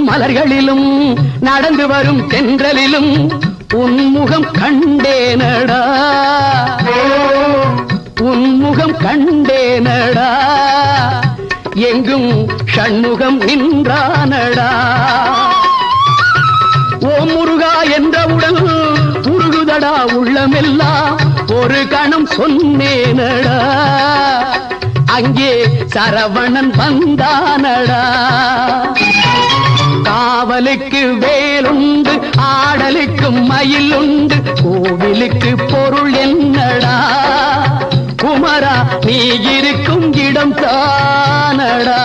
மலர்களிலும் நடந்து வரும் தென்றலிலும் உன்முகம் கண்டேனடா, உன்முகம் கண்டேனடா, எங்கும் ஷண்முகம் நின்றானடா. ஓம் முருகா என்றவுடன் உருகுதடா உள்ளமெல்லாம், ஒரு கணம் சொன்னேனடா, அங்கே சரவணன் வந்தானடா. காவலுக்கு வேலுண்டு, ஆடலுக்கு மயில் உண்டு, கோவிலுக்கு பொருள் என்னடா, குமரா நீ இருக்கும் இடம் தானடா.